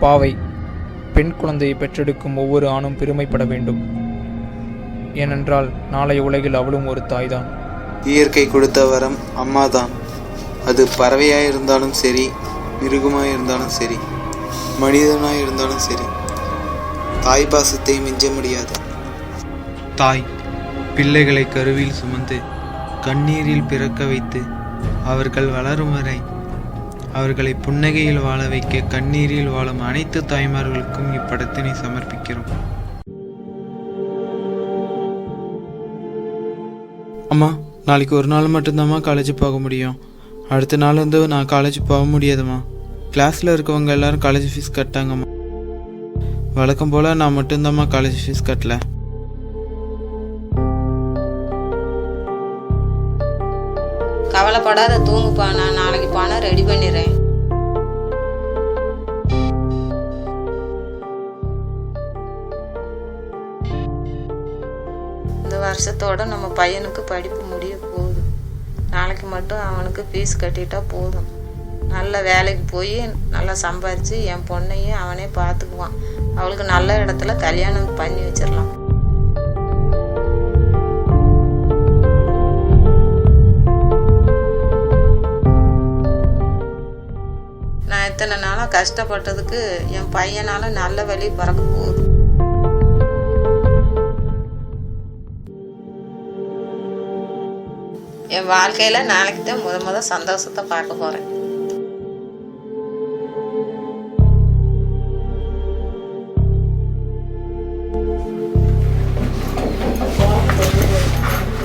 பாவை. பெண் குழந்தையை பெற்றெடுக்கும் ஒவ்வொரு ஆணும் பெருமைப்பட வேண்டும். ஏனென்றால் நாளைய உலகில் அவளும் ஒரு தாய்தான். இயற்கை கொடுத்த வரம் அம்மாதான். அது பறவையாக இருந்தாலும் சரி, மிருகமாக இருந்தாலும் சரி, மனிதனாக இருந்தாலும் சரி, தாய் பாசத்தை மிஞ்ச முடியாது. தாய் பிள்ளைகளை கருவில் சுமந்து கண்ணீரில் பிறக்க வைத்து அவர்கள் வளரும் வரை அவர்களை புன்னகையில் வாழ வைக்க கண்ணீரில் வாழும் அனைத்து தாய்மார்களுக்கும் இப்படத்தினை சமர்ப்பிக்கிறோம். அம்மா, நாளைக்கு ஒரு நாள் மட்டும்தாம்மா காலேஜ் போக முடியும். அடுத்த நாள் வந்து நான் காலேஜ் போக முடியாதும்மா. கிளாஸில் இருக்கவங்க எல்லாரும் காலேஜ் ஃபீஸ் கட்டாங்கம்மா. வழக்கம் போல் நான் மட்டும்தாம்மா காலேஜ் ஃபீஸ் கட்டல. கவலைப்படாத, தூங்குப்பா. நான் நாளைக்கு பணம் ரெடி பண்ணிடுறேன். இந்த வருஷத்தோட நம்ம பையனுக்கு படிப்பு முடிய போகுது. நாளைக்கு மட்டும் அவனுக்கு ஃபீஸ் கட்டிட்டா போதும். நல்ல வேலைக்கு போய் நல்லா சம்பாரித்து என் பொண்ணையும் அவனே பார்த்துக்குவான். அவளுக்கு நல்ல இடத்துல கல்யாணம் பண்ணி வச்சிடலாம். நான் இத்தனை நாளாக கஷ்டப்பட்டதுக்கு என் பையனால நல்ல வழி பிறக்க போகுது. என் வாழ்க்கையில் நாளைக்கு தான் முத சந்தோஷத்தை பார்க்க போகிறேன்.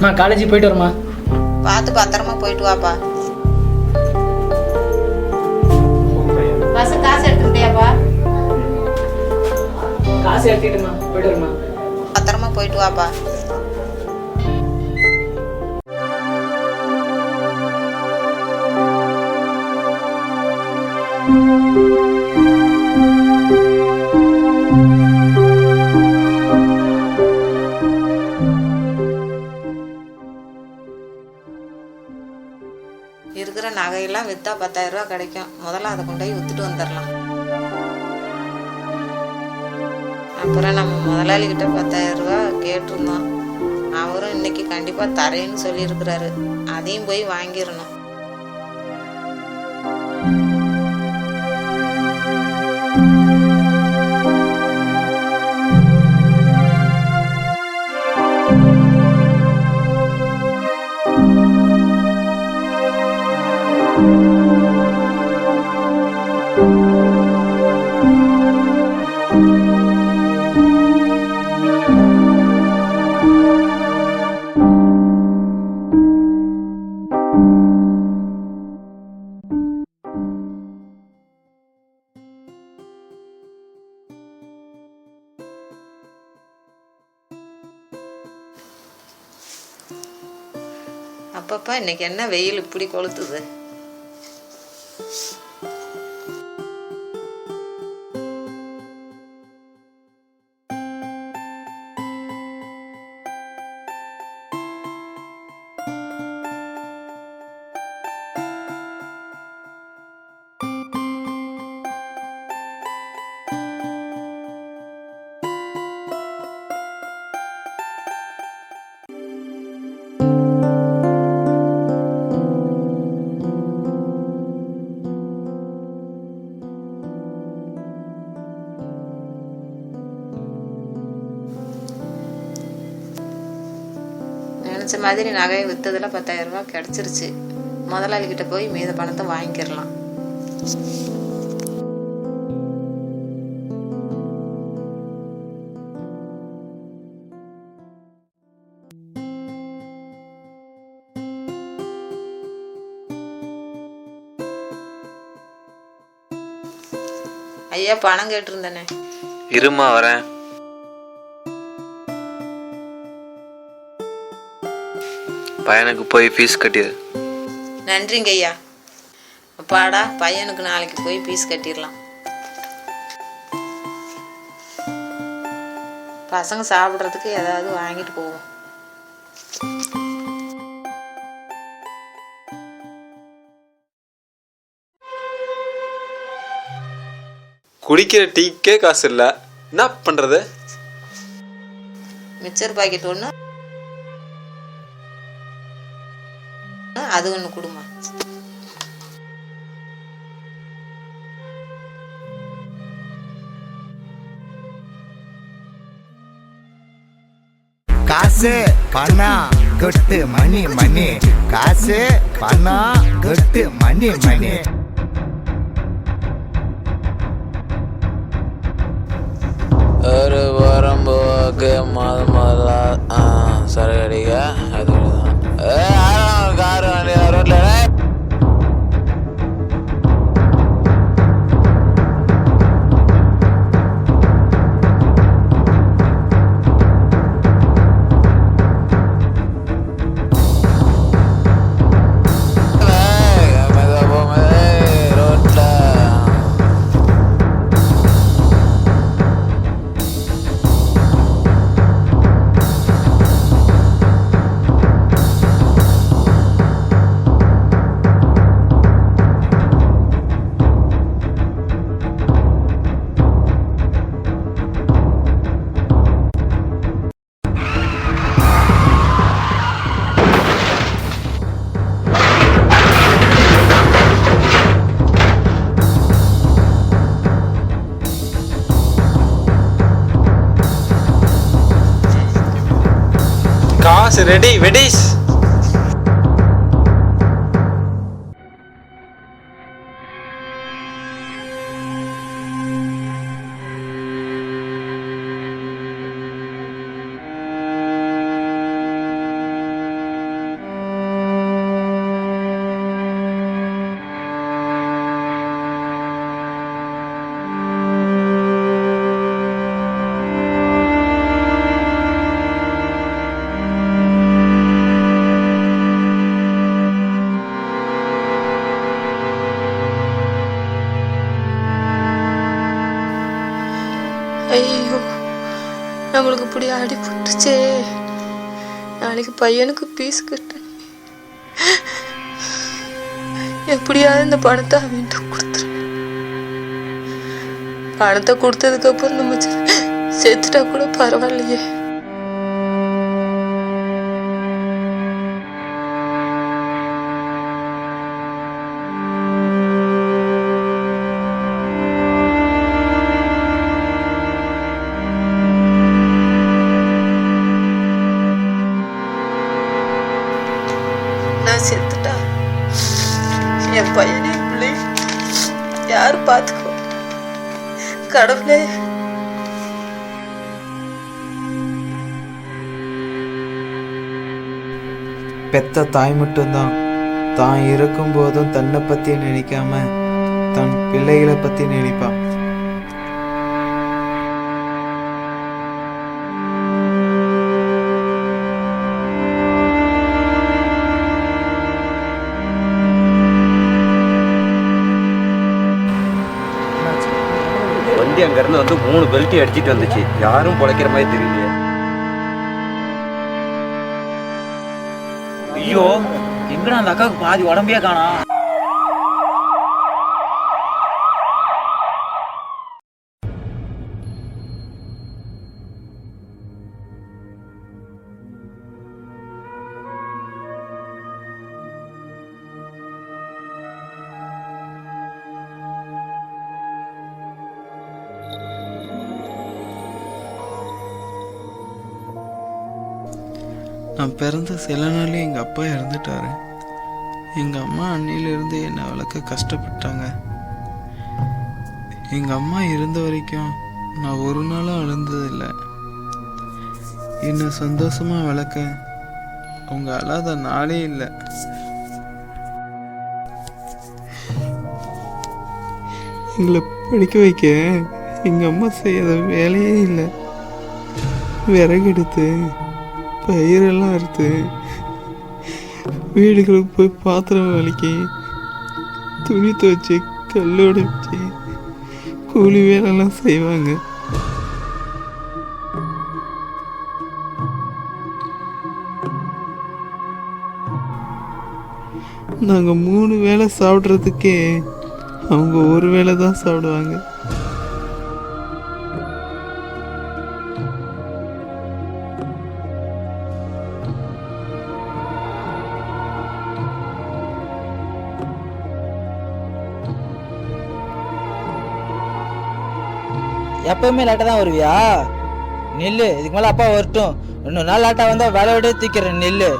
நான் காலேஜுக்கு போயிட்டு வரமா? பார்த்து பத்திரமா போயிட்டு வாப்பா. காசு எடுத்துக்கிட்டியாப்பா? காசு எடுத்துக்கிட்டுமா, போயிட்டு வரமா? பத்திரமா போயிட்டு வாப்பா. இருக்கிற நகையெல்லாம் விற்றா 10,000 ரூபா கிடைக்கும். முதல்ல அதை கொண்டு போய் விற்றுட்டு வந்துடலாம். அப்புறம் நம்ம முதலாளிகிட்ட 10,000 ரூபா கேட்டிருந்தோம். அவரும் இன்னைக்கு கண்டிப்பாக தரேன்னு சொல்லியிருக்கிறாரு. அதையும் போய் வாங்கிடணும். அப்பப்பா, இன்னைக்கு என்ன வெயில் இப்படி கொளுத்துது? நினச்ச மாதிரி நகையை விற்றதில் 10,000 ரூபா கிடச்சிருச்சு. முதலாளிகிட்ட போய் மீத பணத்தை வாங்கிக்கிறலாம். ஐயா, பணம் கேட்டிருந்தேனே. இருமா, வரேன். பையனுக்கு போய் ஃபீஸ் கட்டிடு. நன்றிங்க ஐயா. அப்பாடா, பையனுக்கு நாளைக்கு போய் ஃபீஸ் கட்டிடலாம். பசங்க சாப்பிட்றதுக்கு ஏதாவது வாங்கிட்டு போவோம். குடிக்கிற டீக்கே காசு இல்லை, என்ன பண்ணுறது? மிக்சர் பாக்கெட் ஒன்று, அது ஒன்று கொடுமா. காசு பணம் கொட்டு மணி மணி, காசு பணம் கொட்டு மணி மணி. ஒரு வாரம் போக்கு முதல்ல சரி அடிக்க அதுதான் காரு வண்டி ரோட்ல காசு ரெடி வெடிஸ். ஐயோ, நம்மளுக்கு இப்படி அடிபட்டுச்சே. நாளைக்கு பையனுக்கு பீஸ் கட்டணும். எப்படியாவது இந்த பணத்தை அவன்கிட்ட கொடுத்துரு. பணத்தை கொடுத்ததுக்கு அப்புறம் நம்ம செத்துட்டா கூட பரவாயில்லையே. நான் செத்துட்டா என் பையனே பிள்ளை யாரு பார்த்துக்கோ கடவுளே. பெத்த தாய் மட்டும்தான் தான் இருக்கும் போதும் தன்னை பற்றி நினைக்காம தன் பிள்ளைகளை பற்றி நினைப்பான். வண்டி அங்கேருந்து வந்து 3 பெல்ட்டி அடிச்சிட்டு வந்துச்சு. யாரும் பொழைக்கிற மாதிரி தெரியலையே. ஐயோ, எங்கடா அந்த அக்காவுக்கு பாதி உடம்பே காணா. நான் பிறந்த சில நாளே எங்கள் அப்பா இறந்துட்டாரு. எங்கள் அம்மா அன்னையிலிருந்து என்னை வளர்க்க கஷ்டப்பட்டாங்க. எங்கள் அம்மா இருந்த வரைக்கும் நான் ஒரு நாளும் அழுந்ததில்லை. என்னை சந்தோஷமாக வளர்க்க அவங்க அழாத நாளே இல்லை. எங்களை படிக்க வைக்க எங்கள் அம்மா செய்யாத வேலையே இல்லை. விறகெடுத்து பயிரெல்லாம் அறுத்து வீடுகளுக்கு போய் பாத்திரம் வலிக்கி துணி துவைச்சி கல்லோடு வச்சு கூலி வேலைலாம் செய்வாங்க. நாங்கள் 3 வேளை சாப்பிட்றதுக்கே அவங்க ஒரு வேளை தான் சாப்பிடுவாங்க. எப்பவுமே லேட்டாக தான் வருவியா? நெல்லு, இதுக்கு மேலே அப்பா வரட்டும். இன்னொரு நாள் லேட்டாக வந்தால் வேலை விட தூக்கிறேன் நெல்லு.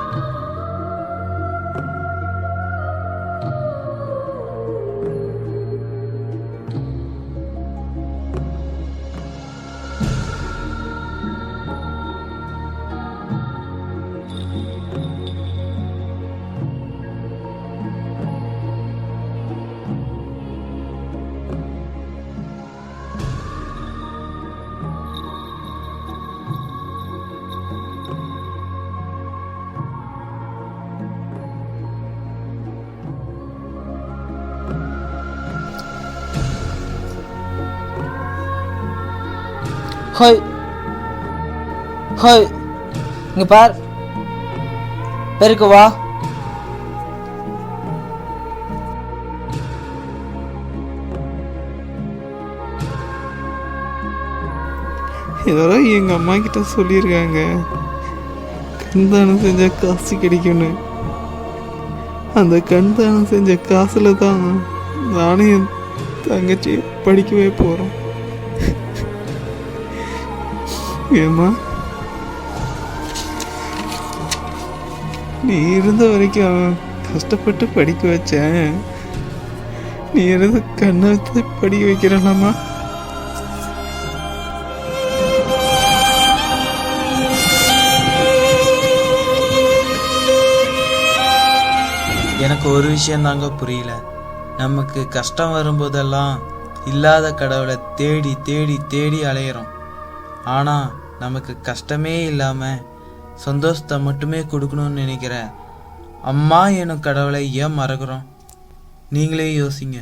ஹோய் ஹோய், இங்க பார், பெருக்கு வா. யாரோ எங்க அம்மா கிட்ட சொல்லியிருக்காங்க கண்தானம் செஞ்ச காசு கிடைக்கும்னு. அந்த கண்தானம் செஞ்ச காசுல தான் நானும் என் தங்கச்சி படிக்கவே போறோம். ஏம்மா, நீ இருந்த வரைக்கும் கஷ்டப்பட்டு படிக்க வச்சேன். நீ இருந்து கண்ணை படிக்க வைக்கிறலாமா? எனக்கு ஒரு விஷயம் தாங்க புரியல. நமக்கு கஷ்டம் வரும்போதெல்லாம் இல்லாத கடவுளை தேடி தேடி தேடி அலையிறோம். ஆனால் நமக்கு கஷ்டமே இல்லாமல் சந்தோஷத்தை மட்டுமே கொடுக்கணும்னு நினைக்கிற அம்மா எனும் கடவுளை ஏன் மறக்கிறோம்? நீங்களே யோசிங்க.